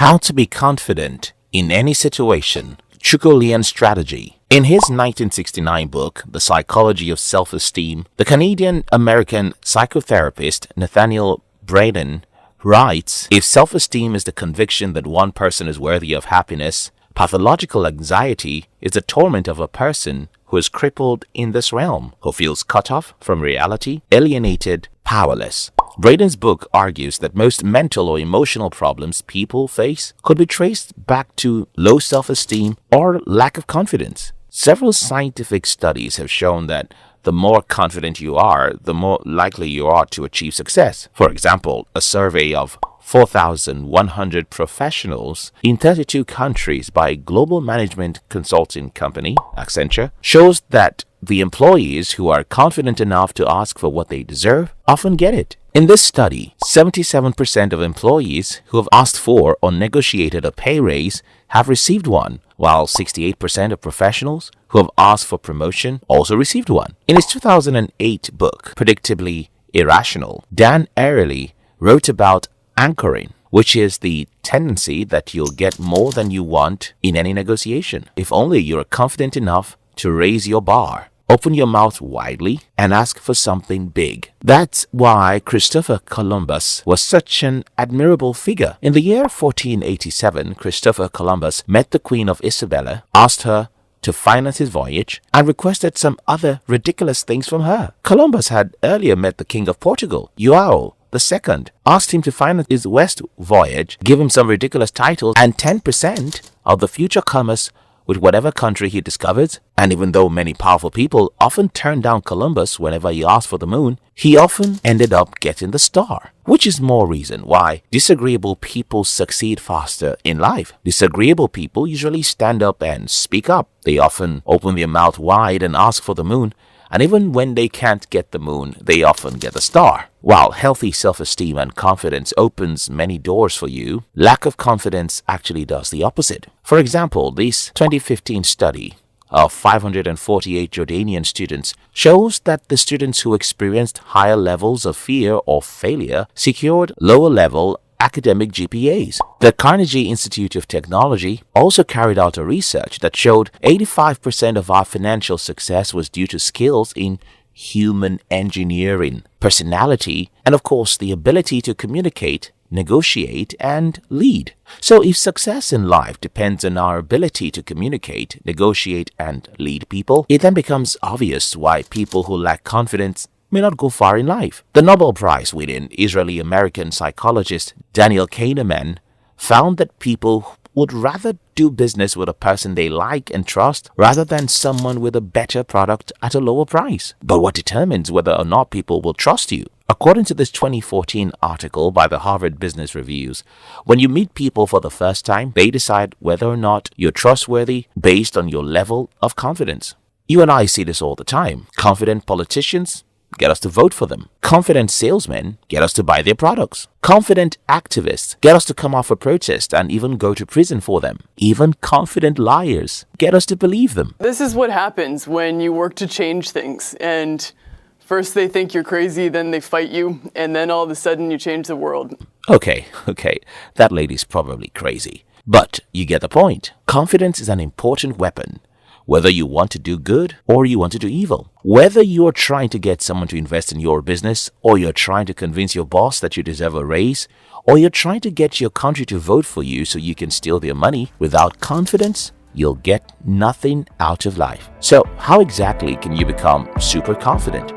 How to be confident in any situation. Chuko Liang's strategy. In his 1969 book, The Psychology of Self-Esteem, the Canadian-American psychotherapist Nathaniel Braden writes, if self-esteem is the conviction that one person is worthy of happiness, pathological anxiety is the torment of a person who is crippled in this realm, who feels cut off from reality, alienated, powerless. Braden's book argues that most mental or emotional problems people face could be traced back to low self-esteem or lack of confidence. Several scientific studies have shown that the more confident you are, the more likely you are to achieve success. For example, a survey of 4,100 professionals in 32 countries by global management consulting company Accenture shows that the employees who are confident enough to ask for what they deserve often get it. In this study, 77% of employees who have asked for or negotiated a pay raise have received one, while 68% of professionals who have asked for promotion also received one. In his 2008 book, Predictably Irrational, Dan Ariely wrote about anchoring, which is the tendency that you'll get more than you want in any negotiation. If only you're confident enough to raise your bar. Open your mouth widely and ask for something big. That's why Christopher Columbus was such an admirable figure. In the year 1487, Christopher Columbus met the Queen of Isabella, asked her to finance his voyage, and requested some other ridiculous things from her. Columbus had earlier met the King of Portugal, João II, asked him to finance his west voyage, give him some ridiculous titles, and 10% of the future commerce with whatever country he discovered. And even though many powerful people often turned down Columbus whenever he asked for the moon, he often ended up getting the star. Which is more reason why disagreeable people succeed faster in life. Disagreeable people usually stand up and speak up. They often open their mouth wide and ask for the moon. And even when they can't get the moon, they often get the star. While healthy self-esteem and confidence opens many doors for you, lack of confidence actually does the opposite. For example, this 2015 study of 548 Jordanian students shows that the students who experienced higher levels of fear or failure secured lower level academic GPAs. The Carnegie Institute of Technology also carried out a research that showed 85% of our financial success was due to skills in human engineering, personality, and of course the ability to communicate, negotiate, and lead. So if success in life depends on our ability to communicate, negotiate, and lead people, it then becomes obvious why people who lack confidence may not go far in life. The Nobel Prize-winning Israeli-American psychologist Daniel Kahneman found that people would rather do business with a person they like and trust rather than someone with a better product at a lower price. But what determines whether or not people will trust you? According to this 2014 article by the Harvard Business Reviews, when you meet people for the first time, they decide whether or not you're trustworthy based on your level of confidence. You and I see this all the time. Confident politicians get us to vote for them. Confident salesmen get us to buy their products. Confident activists get us to come off a protest and even go to prison for them. Even confident liars get us to believe them. This is what happens when you work to change things, and first they think you're crazy, then they fight you, and then all of a sudden you change the world. Okay, that lady's probably crazy. But you get the point. Confidence is an important weapon. Whether you want to do good or you want to do evil. Whether you're trying to get someone to invest in your business, or you're trying to convince your boss that you deserve a raise, or you're trying to get your country to vote for you so you can steal their money, without confidence, you'll get nothing out of life. So how exactly can you become super confident?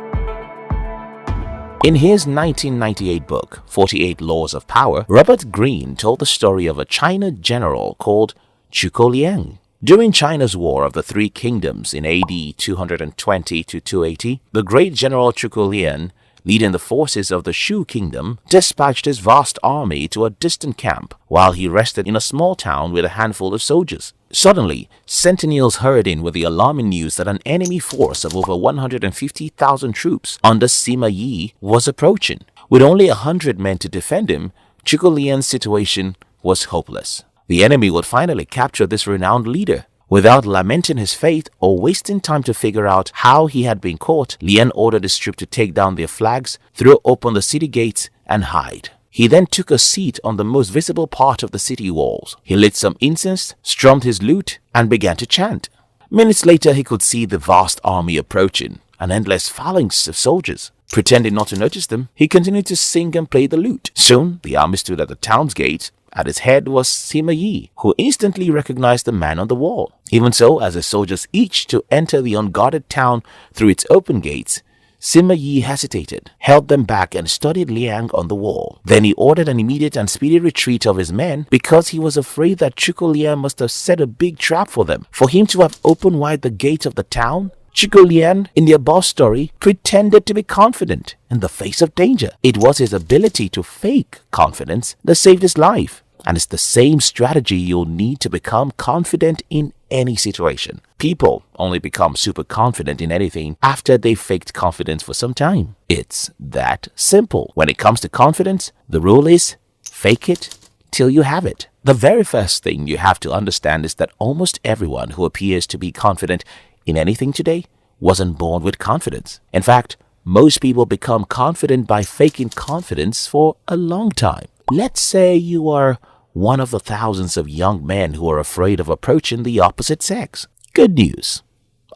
In his 1998 book, 48 Laws of Power, Robert Greene told the story of a China general called Chuko Liang. During China's War of the Three Kingdoms in AD 220 to 280, the great general Chuko Liang, leading the forces of the Shu kingdom, dispatched his vast army to a distant camp while he rested in a small town with a handful of soldiers. Suddenly, sentinels hurried in with the alarming news that an enemy force of over 150,000 troops under Sima Yi was approaching. With only 100 men to defend him, Chuko Liang's situation was hopeless. The enemy would finally capture this renowned leader. Without lamenting his fate or wasting time to figure out how he had been caught, Liang ordered his troops to take down their flags, throw open the city gates, and hide. He then took a seat on the most visible part of the city walls. He lit some incense, strummed his lute, and began to chant. Minutes later, he could see the vast army approaching, an endless phalanx of soldiers. Pretending not to notice them, he continued to sing and play the lute. Soon, the army stood at the town's gate. At its head was Sima Yi, who instantly recognized the man on the wall. Even so, as the soldiers each to enter the unguarded town through its open gates, Sima Yi hesitated, held them back and studied Liang on the wall. Then he ordered an immediate and speedy retreat of his men because he was afraid that Chuko Liang must have set a big trap for them. For him to have opened wide the gate of the town, Chuko Liang, in the above story, pretended to be confident in the face of danger. It was his ability to fake confidence that saved his life. And it's the same strategy you'll need to become confident in any situation. People only become super confident in anything after they've faked confidence for some time. It's that simple. When it comes to confidence, the rule is fake it till you have it. The very first thing you have to understand is that almost everyone who appears to be confident in anything today wasn't born with confidence. In fact, most people become confident by faking confidence for a long time. Let's say you are one of the thousands of young men who are afraid of approaching the opposite sex. Good news.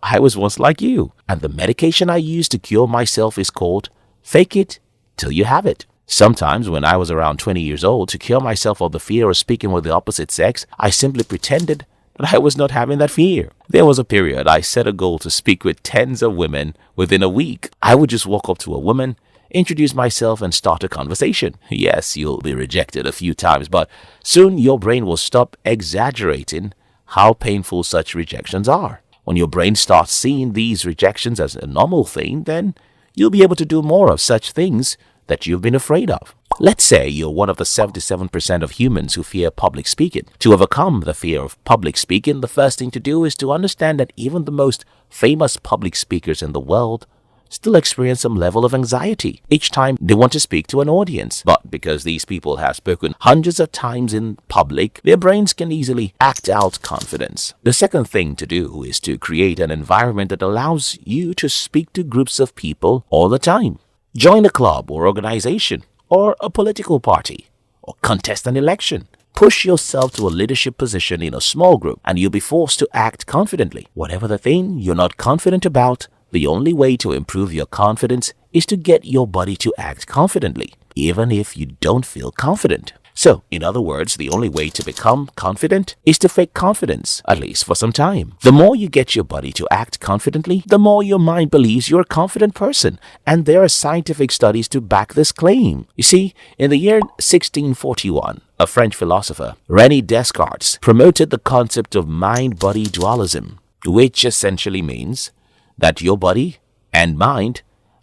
I was once like you, and the medication I use to cure myself is called fake it till you have it. Sometimes when I was around 20 years old, to cure myself of the fear of speaking with the opposite sex, I simply pretended that I was not having that fear. There was a period I set a goal to speak with tens of women within a week. I would just walk up to a woman, introduce myself and start a conversation. Yes, you'll be rejected a few times, but soon your brain will stop exaggerating how painful such rejections are. When your brain starts seeing these rejections as a normal thing, then you'll be able to do more of such things that you've been afraid of. Let's say you're one of the 77% of humans who fear public speaking. To overcome the fear of public speaking, the first thing to do is to understand that even the most famous public speakers in the world still experience some level of anxiety each time they want to speak to an audience. But because these people have spoken hundreds of times in public, their brains can easily act out confidence. The second thing to do is to create an environment that allows you to speak to groups of people all the time. Join a club or organization or a political party or contest an election. Push yourself to a leadership position in a small group and you'll be forced to act confidently. Whatever the thing you're not confident about, the only way to improve your confidence is to get your body to act confidently, even if you don't feel confident. So, in other words, the only way to become confident is to fake confidence, at least for some time. The more you get your body to act confidently, the more your mind believes you're a confident person, and there are scientific studies to back this claim. You see, in the year 1641, a French philosopher, René Descartes, promoted the concept of mind-body dualism, which essentially means that your body and mind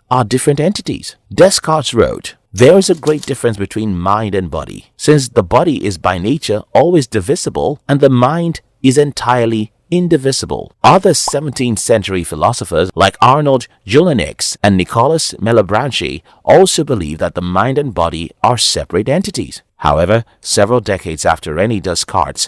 are different entities. Descartes wrote, "There is a great difference between mind and body, since the body is by nature always divisible and the mind is entirely indivisible." Other 17th century philosophers like Arnold Jelinek and Nicolas Malebranche also believe that the mind and body are separate entities. However, several decades after René Descartes,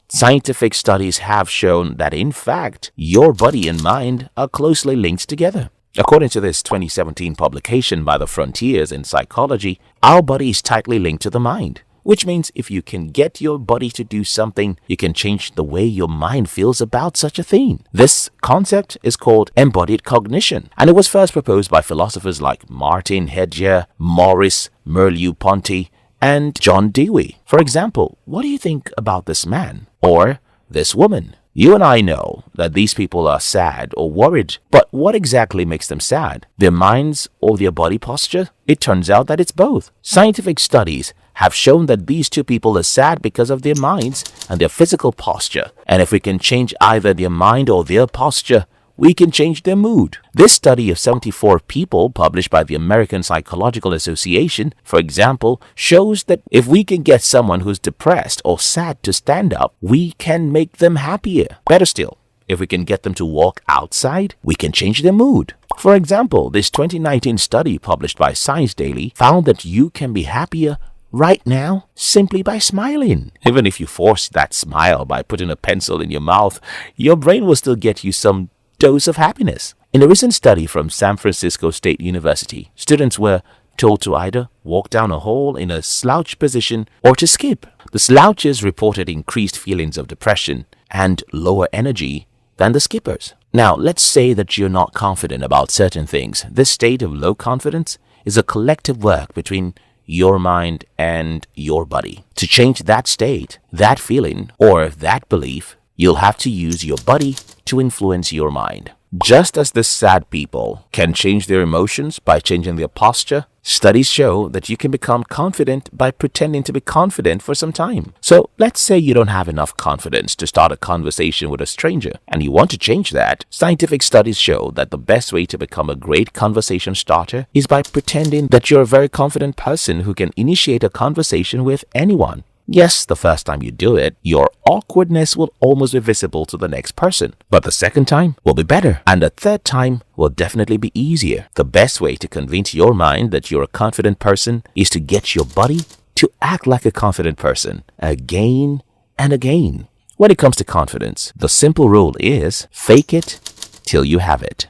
scientific studies have shown that in fact, your body and mind are closely linked together. According to this 2017 publication by the Frontiers in Psychology, our body is tightly linked to the mind, which means if you can get your body to do something, you can change the way your mind feels about such a thing. This concept is called embodied cognition, and it was first proposed by philosophers like Martin Heidegger, Maurice Merleau-Ponty, and John Dewey. For example, what do you think about this man or this woman? You and I know that these people are sad or worried, but what exactly makes them sad? Their minds or their body posture? It turns out that it's both. Scientific studies have shown that these two people are sad because of their minds and their physical posture. And if we can change either their mind or their posture, we can change their mood. This study of 74 people published by the American Psychological Association, for example, shows that if we can get someone who's depressed or sad to stand up, we can make them happier. Better still, if we can get them to walk outside, we can change their mood. For example, this 2019 study published by Science Daily found that you can be happier right now simply by smiling. Even if you force that smile by putting a pencil in your mouth, your brain will still get you some dose of happiness. In a recent study from San Francisco State University, students were told to either walk down a hole in a slouch position or to skip. The slouches reported increased feelings of depression and lower energy than the skippers. Now, let's say that you're not confident about certain things. This state of low confidence is a collective work between your mind and your body. To change that state, that feeling, or that belief, you'll have to use your body to influence your mind. Just as the sad people can change their emotions by changing their posture, studies show that you can become confident by pretending to be confident for some time. So let's say you don't have enough confidence to start a conversation with a stranger and you want to change that. Scientific studies show that the best way to become a great conversation starter is by pretending that you're a very confident person who can initiate a conversation with anyone. Yes, the first time you do it, your awkwardness will almost be visible to the next person. But the second time will be better. And the third time will definitely be easier. The best way to convince your mind that you're a confident person is to get your body to act like a confident person again and again. When it comes to confidence, the simple rule is fake it till you have it.